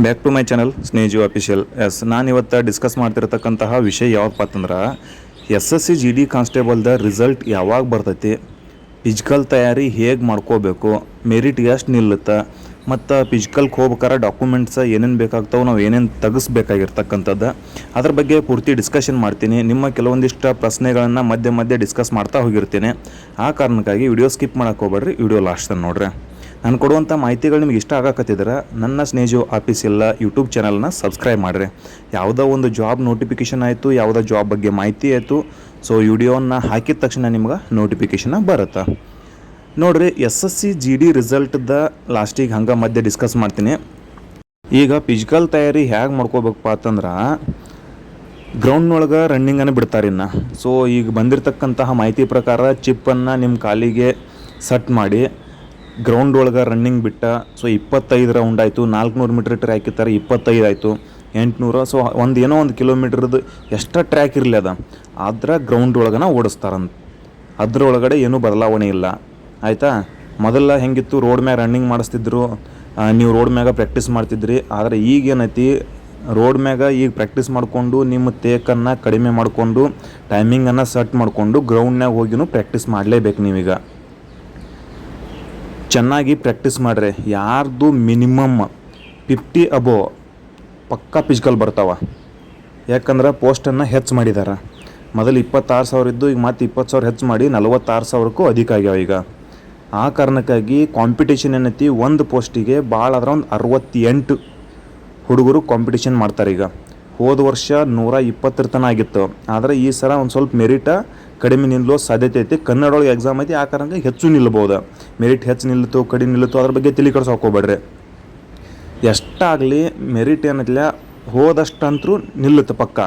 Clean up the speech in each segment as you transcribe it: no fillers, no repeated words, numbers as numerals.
Back to my channel ಸ್ನೇಜು official. ನಾನು ಇವತ್ತು ಡಿಸ್ಕಸ್ ಮಾಡ್ತಿರತಕ್ಕಂತಹ ವಿಷಯ ಯಾವಪ್ಪ ಅಂತಂದ್ರೆ SSC GD ಕಾನ್ಸ್ಟೇಬಲ್ದ ರಿಸಲ್ಟ್ ಯಾವಾಗ ಬರ್ತೈತಿ, ಫಿಸಿಕಲ್ ತಯಾರಿ ಹೇಗೆ ಮಾಡ್ಕೋಬೇಕು, ಮೆರಿಟ್ ಎಷ್ಟು ನಿಲ್ಲುತ್ತೆ, ಮತ್ತು ಫಿಸಿಕಲ್ಗೆ ಹೋಗ್ಬೇಕಾರೆ ಡಾಕ್ಯುಮೆಂಟ್ಸ್ ಏನೇನು ಬೇಕಾಗ್ತಾವೆ, ನಾವು ಏನೇನು ತೆಗಿಸ್ಬೇಕಾಗಿರ್ತಕ್ಕಂಥದ್ದು ಅದ್ರ ಬಗ್ಗೆ ಪೂರ್ತಿ ಡಿಸ್ಕಷನ್ ಮಾಡ್ತೀನಿ. ನಿಮ್ಮ ಕೆಲವೊಂದಿಷ್ಟು ಪ್ರಶ್ನೆಗಳನ್ನು ಮಧ್ಯೆ ಮಧ್ಯೆ ಡಿಸ್ಕಸ್ ಮಾಡ್ತಾ ಹೋಗಿರ್ತೀನಿ. ಆ ಕಾರಣಕ್ಕಾಗಿ ವಿಡಿಯೋ ಸ್ಕಿಪ್ ಮಾಡೋಕೆ ಹೋಗ್ಬೇಡ್ರಿ, ವಿಡಿಯೋ ಲಾಸ್ಟ್ ತನಕ ನೋಡ್ರಿ. ನಾನು ಕೊಡುವಂಥ ಮಾಹಿತಿಗಳು ನಿಮ್ಗೆ ಇಷ್ಟ ಆಗಕತ್ತಿದ್ರೆ ನನ್ನ ಸ್ನೇಜು ಆಫೀಸಿಯಲ್ಲ ಯೂಟ್ಯೂಬ್ ಚಾನಲ್ನ ಸಬ್ಸ್ಕ್ರೈಬ್ ಮಾಡಿರಿ. ಯಾವುದೋ ಒಂದು ಜಾಬ್ ನೋಟಿಫಿಕೇಷನ್ ಆಯಿತು, ಯಾವುದೋ ಜಾಬ್ ಬಗ್ಗೆ ಮಾಹಿತಿ ಆಯಿತು, ಸೊ ವಿಡಿಯೋನ ಹಾಕಿದ ತಕ್ಷಣ ನಿಮ್ಗೆ ನೋಟಿಫಿಕೇಷನ್ ಬರುತ್ತೆ. ನೋಡಿರಿ, SSC GD ರಿಸಲ್ಟ್ದ ಲಾಸ್ಟಿಗೆ ಹಂಗೆ ಮಧ್ಯೆ ಡಿಸ್ಕಸ್ ಮಾಡ್ತೀನಿ. ಈಗ ಫಿಸಿಕಲ್ ತಯಾರಿ ಹೇಗೆ ಮಾಡ್ಕೋಬೇಕಪ್ಪ ಅಂತಂದ್ರೆ ಗ್ರೌಂಡ್ನೊಳಗೆ ರನ್ನಿಂಗನ್ನು ಬಿಡ್ತಾರೆ ಇನ್ನು. ಸೊ ಈಗ ಬಂದಿರತಕ್ಕಂತಹ ಮಾಹಿತಿ ಪ್ರಕಾರ ಚಿಪ್ಪನ್ನು ನಿಮ್ಮ ಕಾಲಿಗೆ ಸೆಟ್ ಮಾಡಿ ಗ್ರೌಂಡ್ ಒಳಗೆ ರನ್ನಿಂಗ್ ಬಿಟ್ಟ. ಸೊ 25 ರೌಂಡ್ ಆಯಿತು, 400 ಮೀಟ್ರ್ ಟ್ರ್ಯಾಕ್ ಇರ್ತಾರೆ, 25 ಆಯಿತು, 800. ಸೊ ಏನೋ ಒಂದು ಕಿಲೋಮೀಟ್ರದ್ದು ಎಷ್ಟು ಟ್ರ್ಯಾಕ್ ಇರಲಿ ಅದರ ಗ್ರೌಂಡ್ ಒಳಗನ ಓಡಿಸ್ತಾರಂತ. ಅದರೊಳಗಡೆ ಏನೂ ಬದಲಾವಣೆ ಇಲ್ಲ, ಆಯಿತಾ. ಮೊದಲ ಹೆಂಗಿತ್ತು, ರೋಡ್ ಮ್ಯಾಗ ರನ್ನಿಂಗ್ ಮಾಡಿಸ್ತಿದ್ರು, ನೀವು ರೋಡ್ ಮ್ಯಾಗ ಪ್ರಾಕ್ಟೀಸ್ ಮಾಡ್ತಿದ್ರಿ. ಆದರೆ ಈಗೇನೈತಿ, ರೋಡ್ ಮ್ಯಾಗ ಈಗ ಪ್ರಾಕ್ಟೀಸ್ ಮಾಡಿಕೊಂಡು ನಿಮ್ಮ ತೇಕನ್ನು ಕಡಿಮೆ ಮಾಡಿಕೊಂಡು ಟೈಮಿಂಗನ್ನು ಸೆಟ್ ಮಾಡಿಕೊಂಡು ಗ್ರೌಂಡ್ನಾಗ ಹೋಗಿನೂ ಪ್ರಾಕ್ಟೀಸ್ ಮಾಡಲೇಬೇಕು. ನೀವೀಗ ಚೆನ್ನಾಗಿ ಪ್ರಾಕ್ಟೀಸ್ ಮಾಡಿರಿ. ಯಾರ್ದು ಮಿನಿಮಮ್ 50 ಅಬೋವ್ ಪಕ್ಕಾ ಫಿಸಿಕಲ್ ಬರ್ತಾವೆ. ಯಾಕಂದ್ರೆ ಪೋಸ್ಟನ್ನು ಹೆಚ್ಚು ಮಾಡಿದ್ದಾರೆ. ಮೊದಲು 26,000 ಇದ್ದು ಈಗ ಮತ್ತೆ 20,000 ಹೆಚ್ಚು ಮಾಡಿ 46,000ಕ್ಕೂ ಅಧಿಕ ಆಗ್ಯಾವ ಈಗ. ಆ ಕಾರಣಕ್ಕಾಗಿ ಕಾಂಪಿಟೇಷನ್ ಏನೈತಿ, ಒಂದು ಪೋಸ್ಟಿಗೆ ಭಾಳ ಆದ್ರೆ ಒಂದು 68 ಹುಡುಗರು ಕಾಂಪಿಟೇಷನ್ ಮಾಡ್ತಾರೆ. ಈಗ ಹೋದ ವರ್ಷ 120 ತನಕ ಆಗಿತ್ತು, ಆದರೆ ಈ ಸಲ ಒಂದು ಸ್ವಲ್ಪ ಮೆರಿಟ ಕಡಿಮೆ ನಿಲ್ಲೋ ಸಾಧ್ಯತೆ ಐತಿ. ಕನ್ನಡ ಒಳಗೆ ಎಕ್ಸಾಮ್ ಐತಿ, ಆ ಕಾರಣಕ್ಕೆ ಹೆಚ್ಚು ನಿಲ್ಬೋದು. ಮೆರಿಟ್ ಹೆಚ್ಚು ನಿಲ್ತು ಕಡಿಮೆ ನಿಲ್ತು ಅದ್ರ ಬಗ್ಗೆ ತಲೆ ಕೆಡಿಸ್ಕೋಬೇಡ್ರಿ. ಎಷ್ಟಾಗಲಿ ಮೆರಿಟ್ ಏನೈತಿಲ್ಲ ಹೋದಷ್ಟಂತರೂ ನಿಲ್ಲುತ್ತೆ ಪಕ್ಕ.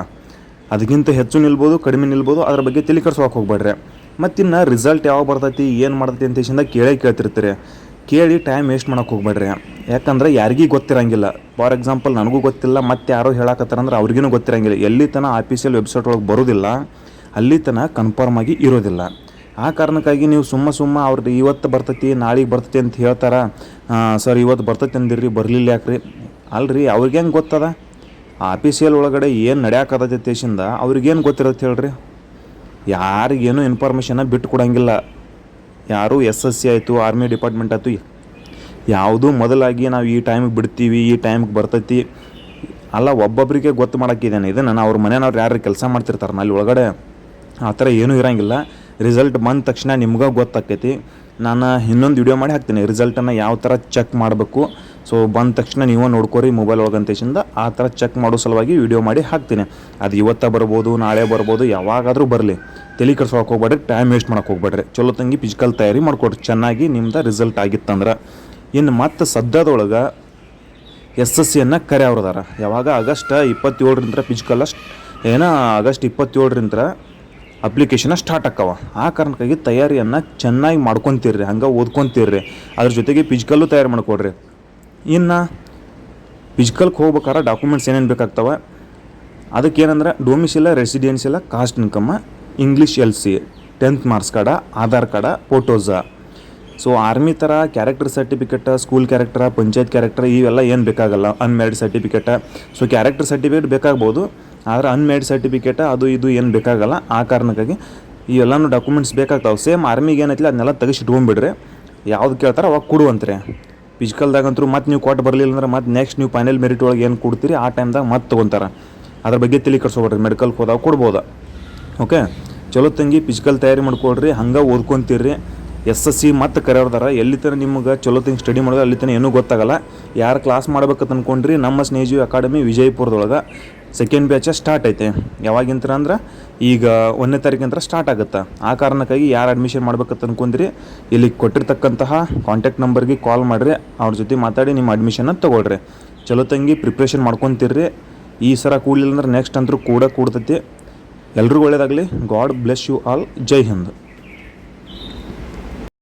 ಅದಕ್ಕಿಂತ ಹೆಚ್ಚು ನಿಲ್ಬೋದು, ಕಡಿಮೆ ನಿಲ್ಬೋದು, ಅದ್ರ ಬಗ್ಗೆ ತಲೆ ಕೆಡಿಸ್ಕೋಕೆ ಹೋಗ್ಬೇಡ್ರಿ. ಮತ್ತಿನ್ನು ರಿಸಲ್ಟ್ ಯಾವಾಗ ಬರ್ತೈತಿ, ಏನು ಮಾಡ್ತೈತಿ ಅಂತ ಹೇಳಿ ಕೇಳ್ತಿರ್ತೀರಿ. ಕೇಳಿ ಟೈಮ್ ವೇಸ್ಟ್ ಮಾಡೋಕೆ ಹೋಗ್ಬೇಡ್ರಿ. ಯಾಕಂದ್ರೆ ಯಾರಿಗೂ ಗೊತ್ತಿರಂಗಿಲ್ಲ. ಫಾರ್ ಎಕ್ಸಾಂಪಲ್ ನನಗೂ ಗೊತ್ತಿಲ್ಲ, ಮತ್ತು ಯಾರೋ ಹೇಳಕತ್ತಾರಂದ್ರೆ ಅವ್ರಿಗೂ ಗೊತ್ತಿರಂಗಿಲ್ಲ. ಎಲ್ಲಿ ತನಕ ಆಫೀಸಿಯಲ್ ವೆಬ್ಸೈಟ್ ಒಳಗೆ ಬರೋದಿಲ್ಲ ಅಲ್ಲಿ ತನಕ ಕನ್ಫರ್ಮ್ ಆಗಿ ಇರೋದಿಲ್ಲ. ಆ ಕಾರಣಕ್ಕಾಗಿ ನೀವು ಸುಮ್ಮ ಅವ್ರದ್ದು ಇವತ್ತು ಬರ್ತೈತಿ ನಾಳೆಗೆ ಬರ್ತೈತಿ ಅಂತ ಹೇಳ್ತಾರೆ. ಸರ್ ಇವತ್ತು ಬರ್ತೈತಿ ಅಂದಿರಿ, ಬರಲಿಲ್ಲ ಯಾಕ್ರಿ? ಅಲ್ರಿ, ಅವ್ರಿಗೆ ಹೆಂಗೆ ಗೊತ್ತದ ಆಫೀಸಿಯಲ್ ಒಳಗಡೆ ಏನು ನಡೆಯಾಕತ್ತೈತಿ ದೇಶದಿಂದ? ಅವ್ರಿಗೇನು ಗೊತ್ತಿರುತ್ತೆ ಹೇಳ್ರಿ? ಯಾರಿಗೇನು ಇನ್ಫಾರ್ಮೇಷನ್ನ ಬಿಟ್ಟು ಕೊಡೋಂಗಿಲ್ಲ ಯಾರು. SSC ಆಯಿತು, ಆರ್ಮಿ ಡಿಪಾರ್ಟ್ಮೆಂಟ್ ಆಯಿತು, ಯಾವುದು ಮೊದಲಾಗಿ ನಾವು ಈ ಟೈಮಿಗೆ ಬಿಡ್ತೀವಿ, ಈ ಟೈಮಿಗೆ ಬರ್ತೈತಿ ಅಲ್ಲ, ಒಬ್ಬೊಬ್ಬರಿಗೆ ಗೊತ್ತು ಮಾಡೋಕ್ಕಿದ್ದೇನೆ. ಇದು ನಾನು ಅವ್ರ ಮನೆಯವ್ರು ಯಾರು ಕೆಲಸ ಮಾಡ್ತಿರ್ತಾರೆ ಅಲ್ಲಿ ಒಳಗಡೆ, ಆ ಥರ ಏನೂ ಇರೋಂಗಿಲ್ಲ. ರಿಸಲ್ಟ್ ಬಂದ ತಕ್ಷಣ ನಿಮ್ಗೆ ಗೊತ್ತಾಕೈತಿ. ನಾನು ಇನ್ನೊಂದು ವಿಡಿಯೋ ಮಾಡಿ ಹಾಕ್ತೀನಿ, ರಿಸಲ್ಟನ್ನು ಯಾವ ಥರ ಚೆಕ್ ಮಾಡಬೇಕು. ಸೊ ಬಂದ ತಕ್ಷಣ ನೀವು ನೋಡ್ಕೊರಿ ಮೊಬೈಲ್ ಒಳಗಂತೇಶಿಂದ. ಆ ಥರ ಚೆಕ್ ಮಾಡೋ ಸಲುವಾಗಿ ವಿಡಿಯೋ ಮಾಡಿ ಹಾಕ್ತೀನಿ. ಅದು ಇವತ್ತು ಬರ್ಬೋದು, ನಾಳೆ ಬರ್ಬೋದು, ಯಾವಾಗಾದರೂ ಬರಲಿ. ತಲೆ ಕೆಡ್ಸೋಕೆ ಹೋಗ್ಬೇಡ್ರಿ, ಟೈಮ್ ವೇಸ್ಟ್ ಮಾಡೋಕೆ ಹೋಗ್ಬೇಡ್ರಿ. ಚಲೋ ತಂಗಿ ಫಿಸಿಕಲ್ ತಯಾರಿ ಮಾಡ್ಕೊಡ್ರಿ ಚೆನ್ನಾಗಿ ನಿಮ್ದು ರಿಸಲ್ಟ್ ಆಗಿತ್ತಂದ್ರೆ. ಇನ್ನು ಮತ್ತೆ ಸದ್ಯದೊಳಗೆ SSCಯನ್ನು ಕರೆಯವ್ರದಾರ. ಯಾವಾಗ ಆಗಸ್ಟ್ 27ರಿಂದ ಫಿಸಿಕಲ್ ಆಗಸ್ಟ್ 27ರಿಂದ ಅಪ್ಲಿಕೇಶನ್ ಸ್ಟಾರ್ಟ್ ಆಕ್ಕವ. ಆ ಕಾರಣಕ್ಕಾಗಿ ತಯಾರಿಯನ್ನು ಚೆನ್ನಾಗಿ ಮಾಡ್ಕೊತೀರ್ರಿ, ಹಂಗೆ ಓದ್ಕೊತೀರ್ರಿ. ಅದ್ರ ಜೊತೆಗೆ ಫಿಸಿಕಲ್ಲು ತಯಾರು ಮಾಡ್ಕೊಡ್ರಿ. ಇನ್ನು ಫಿಸಿಕಲ್ಗೆ ಹೋಗ್ಬೇಕಾದ್ರೆ ಡಾಕ್ಯುಮೆಂಟ್ಸ್ ಏನೇನು ಬೇಕಾಗ್ತವೆ, ಅದಕ್ಕೇನಂದ್ರೆ domicile, residential, caste income, English LC, 10th marks card, Aadhaar card, photos. So army ಥರ character certificate, school character, panchayat character ಇವೆಲ್ಲ ಏನು ಬೇಕಾಗಲ್ಲ. Unmarried certificate. So character certificate ಬೇಕಾಗ್ಬೋದು, ಆದರೆ ಅನ್ಮ್ಯಾರಿಡ್ ಸರ್ಟಿಫಿಕೇಟ ಅದು ಇದು ಏನು ಬೇಕಾಗಲ್ಲ. ಆ ಕಾರಣಕ್ಕಾಗಿ ಇವೆಲ್ಲನೂ ಡಾಕ್ಯುಮೆಂಟ್ಸ್ ಬೇಕಾಗ್ತಾವೆ. ಸೇಮ್ ಆರ್ಮಿಗೆ ಏನೈತಿಲ್ಲ ಅದನ್ನೆಲ್ಲ ತೆಗಿಸಿಟ್ಕೊಂಡ್ಬಿಡ್ರಿ. ಯಾವ್ದು ಕೇಳ್ತಾರೆ ಅವಾಗ ಕೊಡುವಂತ್ರಿ. ಫಿಸಿಕಲ್ದಾಗಂತೂ ಮತ್ತೆ ನೀವು ಕೊಟ್ಟು ಬರಲಿಲ್ಲ ಅಂದ್ರೆ ಮತ್ತೆ ನೆಕ್ಸ್ಟ್ ನೀವು ಫೈನಲ್ ಮೆರಿಟ್ ಒಳಗೆ ಏನು ಕೊಡ್ತೀರಿ ಆ ಟೈಮ್ದಾಗ ಮತ್ತೆ ತೊಗೊತಾರೆ. ಅದ್ರ ಬಗ್ಗೆ ತಲೆ ಕೆಡಿಸ್ಕೊಬೇಡ್ರಿ. ಮೆಡಿಕಲ್ಗೆ ಹೋದಾಗ ಕೊಡ್ಬೋದು. ಓಕೆ, ಚಲೋ ತಂಗಿ ಫಿಸಿಕಲ್ ತಯಾರಿ ಮಾಡ್ಕೊಳ್ರಿ, ಹಂಗೆ ಓದ್ಕೊತೀರ್ರಿ. SSC ಮತ್ತೆ ಕರೆಯೋರ್ದಾರ. ಎಲ್ಲಿ ತನಕ ನಿಮ್ಗೆ ಚಲೋ ತಂಗಿ ಸ್ಟಡಿ ಮಾಡೋದು ಅಲ್ಲಿ ತನಕ ಏನೂ ಗೊತ್ತಾಗಲ್ಲ. ಯಾರು ಕ್ಲಾಸ್ ಮಾಡ್ಬೇಕಂತ ಅಂದ್ಕೊಂಡ್ರಿ, ನಮ್ಮ ಸ್ನೇಜು ಅಕಾಡೆಮಿ ವಿಜಯಪುರದೊಳಗೆ 2nd ಬ್ಯಾಚ್ ಸ್ಟಾರ್ಟ್ ಐತೆ. ಯಾವಾಗಿಂತ ಅಂದ್ರೆ ಈಗ 1ನೇ ತಾರೀಕಿಂತ ಸ್ಟಾರ್ಟ್ ಆಗುತ್ತೆ. ಆ ಕಾರಣಕ್ಕಾಗಿ ಯಾರು ಅಡ್ಮಿಷನ್ ಮಾಡ್ಬೇಕಂತ ಅಂದ್ಕೊಂಡ್ರಿ, ಇಲ್ಲಿ ಕೊಟ್ಟಿರ್ತಕ್ಕಂತಹ ಕಾಂಟ್ಯಾಕ್ಟ್ ನಂಬರ್ಗೆ ಕಾಲ್ ಮಾಡಿರಿ, ಅವ್ರ ಜೊತೆ ಮಾತಾಡಿ ನಿಮ್ಮ ಅಡ್ಮಿಷನ್ನ ತೊಗೊಳ್ರಿ. ಚಲೋ ತಂಗಿ ಪ್ರಿಪ್ರೇಷನ್ ಮಾಡ್ಕೊತೀರ್ರಿ. ಈ ಸಲ ಕೂಡಲಿಲ್ಲ ಅಂದ್ರೆ ನೆಕ್ಸ್ಟ್ ಅಂತರೂ ಕೂಡ್ತೈತಿ. ಎಲ್ರಿಗೂ ಒಳ್ಳೆಯದಾಗಲಿ. God bless you all. ಜೈ ಹಿಂದ್.